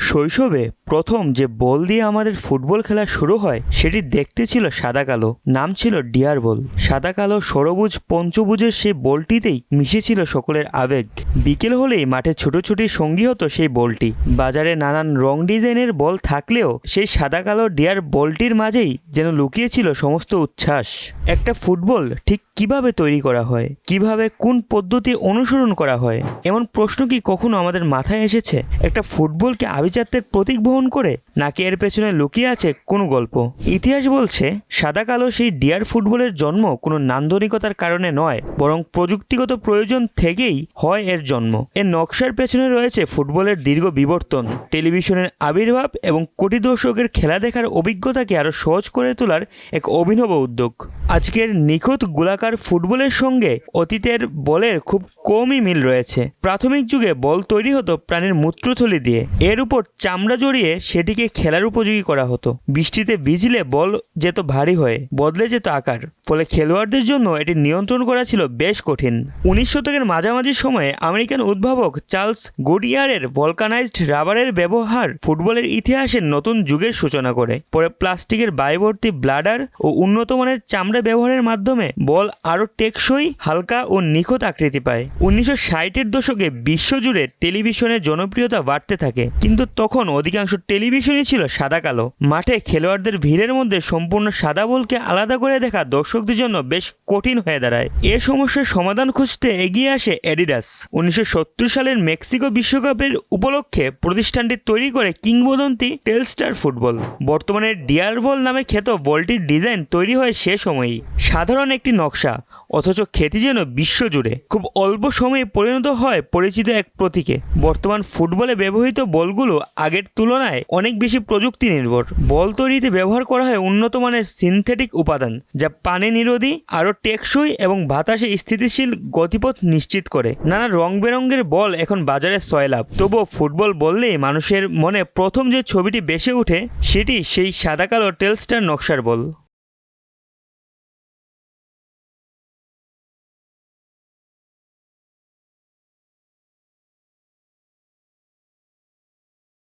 শৈশবে প্রথম যে বল দিয়ে আমাদের ফুটবল খেলা শুরু হয় সেটি দেখতে ছিল সাদা কালো, নাম ছিল ডিয়ার বল। সাদা কালো সরবুজ পঞ্চভুজের সেই বলটিতেই মিশেছিল সকলের আবেগ। বিকেল হলেই মাঠে ছুটোছুটির সঙ্গী হতো সেই বলটি। বাজারে নানান রং ডিজাইনের বল থাকলেও সেই সাদা কালো ডিয়ার বলটির মাঝেই যেন লুকিয়েছিল সমস্ত উচ্ছ্বাস। একটা ফুটবল ঠিক কিভাবে তৈরি করা হয়, কিভাবে কোন পদ্ধতি অনুসরণ করা হয়, এমন প্রশ্ন কি কখনো আমাদের মাথায় এসেছে? একটা ফুটবলকে আভিজাত্যের প্রতীক বহন করে, নাকি এর পেছনে লুকিয়ে আছে কোনো গল্প? ইতিহাস বলছে সাদা কালো সেই ডিয়ার ফুটবলের জন্ম কোনো নান্দনিকতার কারণে নয়, বরং প্রযুক্তিগত প্রয়োজন থেকেই হয় এর জন্ম। এর নকশার পেছনে রয়েছে ফুটবলের দীর্ঘ বিবর্তন, টেলিভিশনের আবির্ভাব এবং কোটি দর্শকের খেলা দেখার অভিজ্ঞতাকে আরও সহজ করে তোলার এক অভিনব উদ্যোগ। আজকের নিখুঁত গোলাকার ফুটবলের সঙ্গে অতীতের বলের খুব কমই মিল রয়েছে। প্রাথমিক যুগে বল তৈরি হতো প্রাণীর মূত্রথলি দিয়ে, এর উপর চামড়া জড়িয়ে সেটিকে খেলার উপযোগী করা হতো। বৃষ্টিতে ভিজলে বল যেত ভারী হয়ে, বদলে যেত আকার, ফলে খেলোয়াড়দের জন্য এটি নিয়ন্ত্রণ করা ছিল বেশ কঠিন। 19 শতকের মাঝামাঝি সময়ে আমেরিকান উদ্ভাবক চার্লস গুডিয়ারের ভলকানাইজড রাবারের ব্যবহার ফুটবলের ইতিহাসের নতুন যুগের সূচনা করে। পরে প্লাস্টিকের বায়ুভর্তি ব্লাডার ও উন্নত মানের চামড়া ব্যবহারের মাধ্যমে বল আরও টেকসই, হালকা ও নিখুঁত আকৃতি পায়। 1960-এর দশকে বিশ্বজুড়ে টেলিভিশনের জনপ্রিয়তা বাড়তে থাকে, কিন্তু তখন অধিকাংশ টেলিভিশনই ছিল সাদা কালো। মাঠে খেলোয়াড়দের ভিড়ের মধ্যে সম্পূর্ণ সাদা বলকে আলাদা করে দেখা দর্শকদের জন্য বেশ কঠিন হয়ে দাঁড়ায়। এ সমস্যার সমাধান খুঁজতে এগিয়ে আসে অ্যাডিডাস। 1970 সালের মেক্সিকো বিশ্বকাপের উপলক্ষে প্রতিষ্ঠানটি তৈরি করে কিংবদন্তি টেলস্টার ফুটবল। বর্তমানে ডিয়ার বল নামে খ্যাত বলটির ডিজাইন তৈরি হয় সে সময়েই। সাধারণ একটি নকশা, অথচ খ্যাতি যেন বিশ্বজুড়ে। খুব অল্প সময়ে পরিণত হয় পরিচিত এক প্রতীকে। বর্তমান ফুটবলে ব্যবহৃত বলগুলো আগের তুলনায় অনেক বেশি প্রযুক্তি নির্ভর। বল তৈরিতে ব্যবহার করা হয় উন্নত মানের সিনথেটিক উপাদান, যা পানি নিরোধী, আরও টেকসই এবং বাতাসে স্থিতিশীল গতিপথ নিশ্চিত করে। নানা রং বেরঙের বল এখন বাজারে সয়লাভ। তবুও ফুটবল বললেই মানুষের মনে প্রথম যে ছবিটি ভেসে ওঠে সেটি সেই সাদা কালো টেলস্টার নকশার বল।